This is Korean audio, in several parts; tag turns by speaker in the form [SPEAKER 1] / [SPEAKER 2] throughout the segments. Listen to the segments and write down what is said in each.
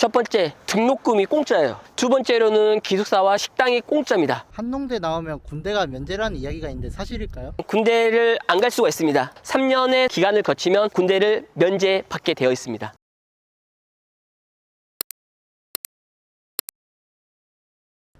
[SPEAKER 1] 첫 번째, 등록금이 공짜예요. 두 번째로는 기숙사와 식당이 공짜입니다.
[SPEAKER 2] 한농대 나오면 군대가 면제라는 이야기가 있는데 사실일까요?
[SPEAKER 1] 군대를 안 갈 수가 있습니다. 3년의 기간을 거치면 군대를 면제받게 되어 있습니다.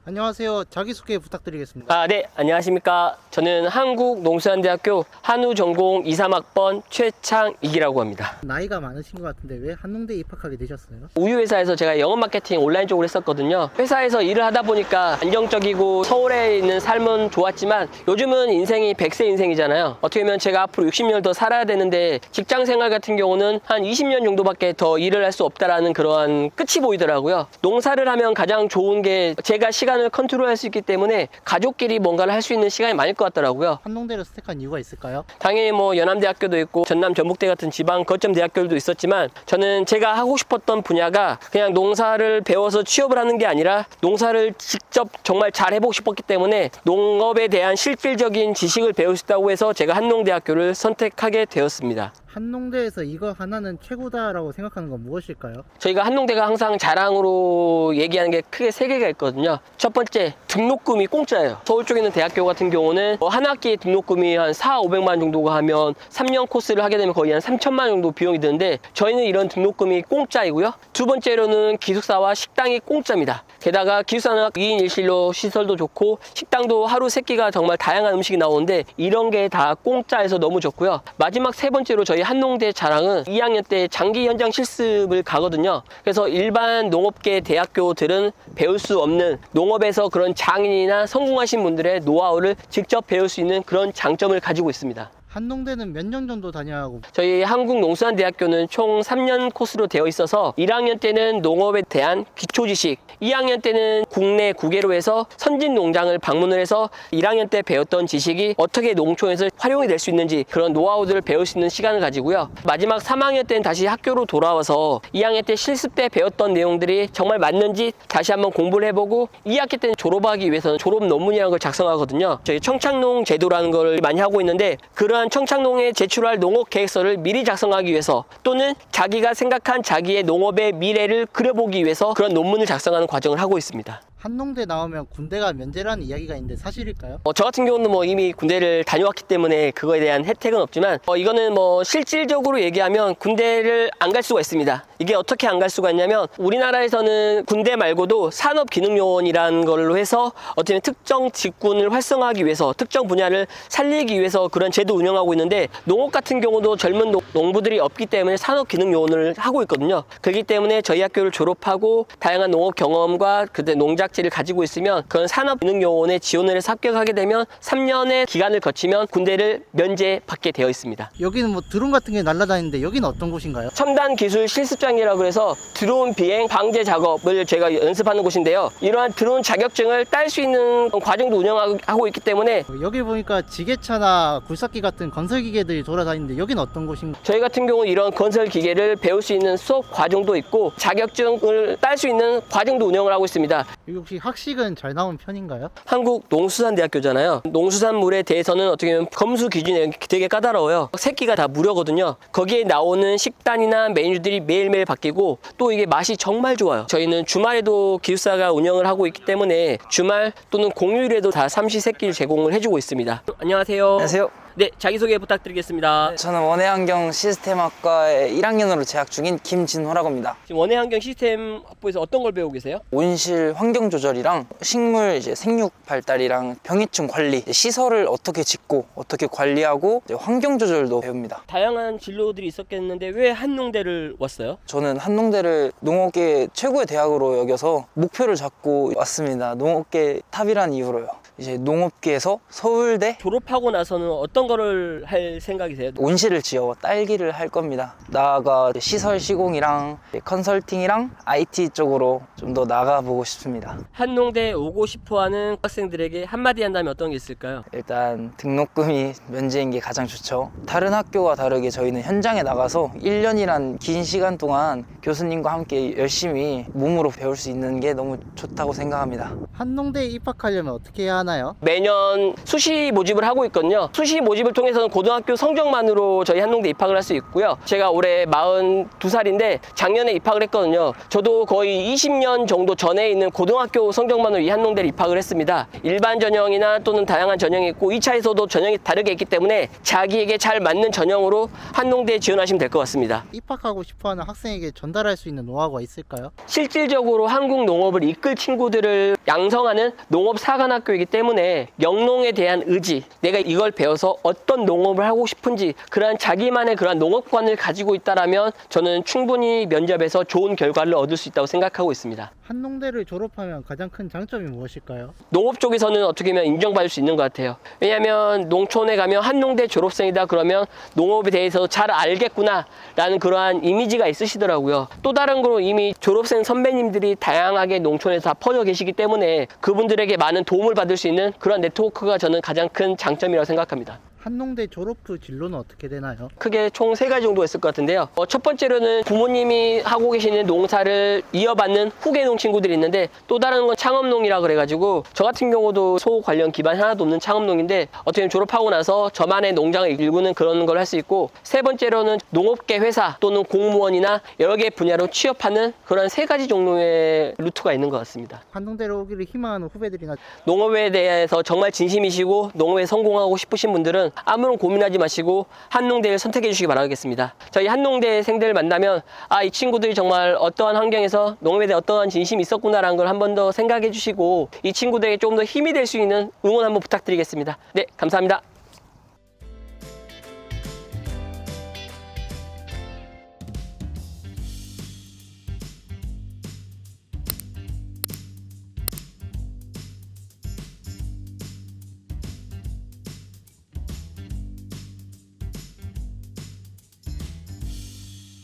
[SPEAKER 2] 안녕하세요. 자기소개 부탁드리겠습니다.
[SPEAKER 1] 네, 안녕하십니까. 저는 한국농수산대학교 한우전공 2, 3학번 최창익이라고 합니다.
[SPEAKER 2] 나이가 많으신 것 같은데 왜 한농대에 입학하게 되셨어요?
[SPEAKER 1] 우유회사에서 제가 영업 마케팅 온라인 쪽으로 했었거든요. 회사에서 일을 하다 보니까 안정적이고 서울에 있는 삶은 좋았지만 요즘은 인생이 100세 인생이잖아요. 어떻게 보면 제가 앞으로 60년 더 살아야 되는데 직장 생활 같은 경우는 한 20년 정도밖에 더 일을 할 수 없다라는 그러한 끝이 보이더라고요. 농사를 하면 가장 좋은 게 제가 시간을 컨트롤할 수 있기 때문에 가족끼리 뭔가를 할 수 있는 시간이 많을 것 같더라고요.
[SPEAKER 2] 한농대를 선택한 이유가 있을까요?
[SPEAKER 1] 당연히 뭐 연암대학교도 있고 전남 전북대 같은 지방 거점 대학교도 있었지만 저는 제가 하고 싶었던 분야가 그냥 농사를 배워서 취업을 하는 게 아니라 농사를 직접 정말 잘 해보고 싶었기 때문에 농업에 대한 실질적인 지식을 배울 수 있다고 해서 제가 한농대학교를 선택하게 되었습니다.
[SPEAKER 2] 한농대에서 이거 하나는 최고다라고 생각하는 건 무엇일까요?
[SPEAKER 1] 저희가 한농대가 항상 자랑으로 얘기하는 게 크게 세 개가 있거든요. 첫 번째, 등록금이 공짜예요. 서울 쪽에 있는 대학교 같은 경우는 한 학기에 등록금이 한 4, 500만 정도가 하면 3년 코스를 하게 되면 거의 한 3천만 정도 비용이 드는데 저희는 이런 등록금이 공짜이고요. 두 번째로는 기숙사와 식당이 공짜입니다. 게다가 기숙사는 2인 1실로 시설도 좋고 식당도 하루 3끼가 정말 다양한 음식이 나오는데 이런 게 다 공짜여서 너무 좋고요. 마지막 세 번째로 저희 한농대 자랑은 2학년 때 장기 현장 실습을 가거든요. 그래서 일반 농업계 대학교들은 배울 수 없는 농업에서 그런 장인이나 성공하신 분들의 노하우를 직접 배울 수 있는 그런 장점을 가지고 있습니다.
[SPEAKER 2] 한농대는 몇 년 정도 다녀야 하고
[SPEAKER 1] 저희 한국농수산대학교는 총 3년 코스로 되어 있어서 1학년 때는 농업에 대한 기초지식, 2학년 때는 국내 국외로 해서 선진 농장을 방문을 해서 1학년 때 배웠던 지식이 어떻게 농촌에서 활용이 될 수 있는지 그런 노하우들을 배울 수 있는 시간을 가지고요. 마지막 3학년 때는 다시 학교로 돌아와서 2학년 때 실습 때 배웠던 내용들이 정말 맞는지 다시 한번 공부를 해보고 2학기 때는 졸업하기 위해서는 졸업 논문이라는 걸 작성하거든요. 저희 청착농 제도라는 걸 많이 하고 있는데 그러한 청착농에 제출할 농업 계획서를 미리 작성하기 위해서 또는 자기가 생각한 자기의 농업의 미래를 그려보기 위해서 그런 논문을 작성하는 과정을 하고 있습니다.
[SPEAKER 2] 한농대 나오면 군대가 면제라는 이야기가 있는데 사실일까요?
[SPEAKER 1] 저 같은 경우는 뭐 이미 군대를 다녀왔기 때문에 그거에 대한 혜택은 없지만 이거는 뭐 실질적으로 얘기하면 군대를 안 갈 수가 있습니다. 이게 어떻게 안 갈 수가 있냐면 우리나라에서는 군대 말고도 산업기능요원이라는 걸로 해서 어떻게 보면 특정 직군을 활성화하기 위해서 특정 분야를 살리기 위해서 그런 제도 운영하고 있는데 농업 같은 경우도 젊은 농부들이 없기 때문에 산업기능요원을 하고 있거든요. 그렇기 때문에 저희 학교를 졸업하고 다양한 농업 경험과 그때 농작지를 가지고 있으면 그런 산업기능요원에 지원을 해서 합격하게 되면 3년의 기간을 거치면 군대를 면제받게 되어 있습니다.
[SPEAKER 2] 여기는 뭐 드론 같은 게 날아다니는데 여기는 어떤 곳인가요?
[SPEAKER 1] 첨단 기술 실습장이라고 해서 드론 비행 방제 작업을 제가 연습하는 곳인데요. 이러한 드론 자격증을 딸 수 있는 과정도 운영하고 있기 때문에
[SPEAKER 2] 여기 보니까 지게차나 굴삭기 같은 건설 기계들이 돌아다니는데 여기는 어떤 곳인가요?
[SPEAKER 1] 저희 같은 경우 이런 건설 기계를 배울 수 있는 수업 과정도 있고 자격증을 딸 수 있는 과정도 운영을 하고 있습니다.
[SPEAKER 2] 여기 혹시 학식은 잘 나온 편인가요?
[SPEAKER 1] 한국농수산대학교잖아요. 농수산물에 대해서는 어떻게 보면 검수 기준이 되게 까다로워요. 새끼가 다 무료거든요. 거기에 나오는 식단이나 메뉴들이 매일매일 바뀌고 또 이게 맛이 정말 좋아요. 저희는 주말에도 기숙사가 운영을 하고 있기 때문에 주말 또는 공휴일에도 다 삼시세끼를 제공을 해주고 있습니다. 안녕하세요.
[SPEAKER 3] 안녕하세요.
[SPEAKER 1] 네, 자기소개 부탁드리겠습니다.
[SPEAKER 3] 저는 원해환경 시스템학과의 1학년으로 재학 중인 김진호라고 합니다.
[SPEAKER 1] 지금 원해환경 시스템 학부에서 어떤 걸 배우고 계세요?
[SPEAKER 3] 온실 환경 조절이랑 식물 생육 발달이랑 병해충 관리, 시설을 어떻게 짓고 어떻게 관리하고 환경 조절도 배웁니다.
[SPEAKER 1] 다양한 진로들이 있었겠는데 왜 한농대를 왔어요?
[SPEAKER 3] 저는 한농대를 농업계 최고의 대학으로 여겨서 목표를 잡고 왔습니다. 농업계 탑이라는 이유로요. 이제 농업계에서 서울대
[SPEAKER 1] 졸업하고 나서는 어떤 거를 할 생각이세요?
[SPEAKER 3] 온실을 지어 딸기를 할 겁니다. 나아가 시설 시공이랑 컨설팅이랑 IT 쪽으로 좀 더 나가보고 싶습니다.
[SPEAKER 1] 한농대 오고 싶어하는 학생들에게 한마디 한다면 어떤 게 있을까요?
[SPEAKER 3] 일단 등록금이 면제인 게 가장 좋죠. 다른 학교와 다르게 저희는 현장에 나가서 1년이란 긴 시간 동안 교수님과 함께 열심히 몸으로 배울 수 있는 게 너무 좋다고 생각합니다.
[SPEAKER 2] 한농대에 입학하려면 어떻게 해야 하나요?
[SPEAKER 1] 매년 수시 모집을 하고 있거든요. 수시 모집을 통해서는 고등학교 성적만으로 저희 한농대 입학을 할 수 있고요. 제가 올해 42살인데 작년에 입학을 했거든요. 저도 거의 20년 정도 전에 있는 고등학교 성적만으로 이 한농대를 입학을 했습니다. 일반 전형이나 또는 다양한 전형이 있고 2차에서도 전형이 다르게 있기 때문에 자기에게 잘 맞는 전형으로 한농대에 지원하시면 될 것 같습니다.
[SPEAKER 2] 입학하고 싶어하는 학생에게 전달할 수 있는 노하우가 있을까요?
[SPEAKER 1] 실질적으로 한국 농업을 이끌 친구들을 양성하는 농업사관학교이기 때문에 영농에 대한 의지, 내가 이걸 배워서 어떤 농업을 하고 싶은지 그러한 자기만의 그러한 농업관을 가지고 있다라면 저는 충분히 면접에서 좋은 결과를 얻을 수 있다고 생각하고 있습니다.
[SPEAKER 2] 한농대를 졸업하면 가장 큰 장점이 무엇일까요?
[SPEAKER 1] 농업 쪽에서는 어떻게 보면 인정받을 수 있는 것 같아요. 왜냐하면 농촌에 가면 한농대 졸업생이다 그러면 농업에 대해서 잘 알겠구나 라는 그러한 이미지가 있으시더라고요. 또 다른 거로 이미 졸업생 선배님들이 다양하게 농촌에서 다 퍼져 계시기 때문에 그분들에게 많은 도움을 받을 수 있는 그런 네트워크가 저는 가장 큰 장점이라고 생각합니다.
[SPEAKER 2] 한농대 졸업 후 진로는 어떻게 되나요?
[SPEAKER 1] 크게 총 3가지 정도 있을 것 같은데요. 첫 번째로는 부모님이 하고 계시는 농사를 이어받는 후계농 친구들이 있는데 또 다른 건 창업농이라 그래가지고 저 같은 경우도 소 관련 기반이 하나도 없는 창업농인데 어떻게 보면 졸업하고 나서 저만의 농장을 일구는 그런 걸 할 수 있고 세 번째로는 농업계 회사 또는 공무원이나 여러 개 분야로 취업하는 그런 3가지 종류의 루트가 있는 것 같습니다.
[SPEAKER 2] 한농대로 오기를 희망하는 후배들이나
[SPEAKER 1] 농업에 대해서 정말 진심이시고 농업에 성공하고 싶으신 분들은 아무런 고민하지 마시고 한농대를 선택해 주시기 바라겠습니다. 저희 한농대생들을 만나면 이 친구들이 정말 어떠한 환경에서 농업에 대해 어떠한 진심이 있었구나라는 걸 한 번 더 생각해 주시고 이 친구들에게 조금 더 힘이 될 수 있는 응원 한번 부탁드리겠습니다. 네, 감사합니다.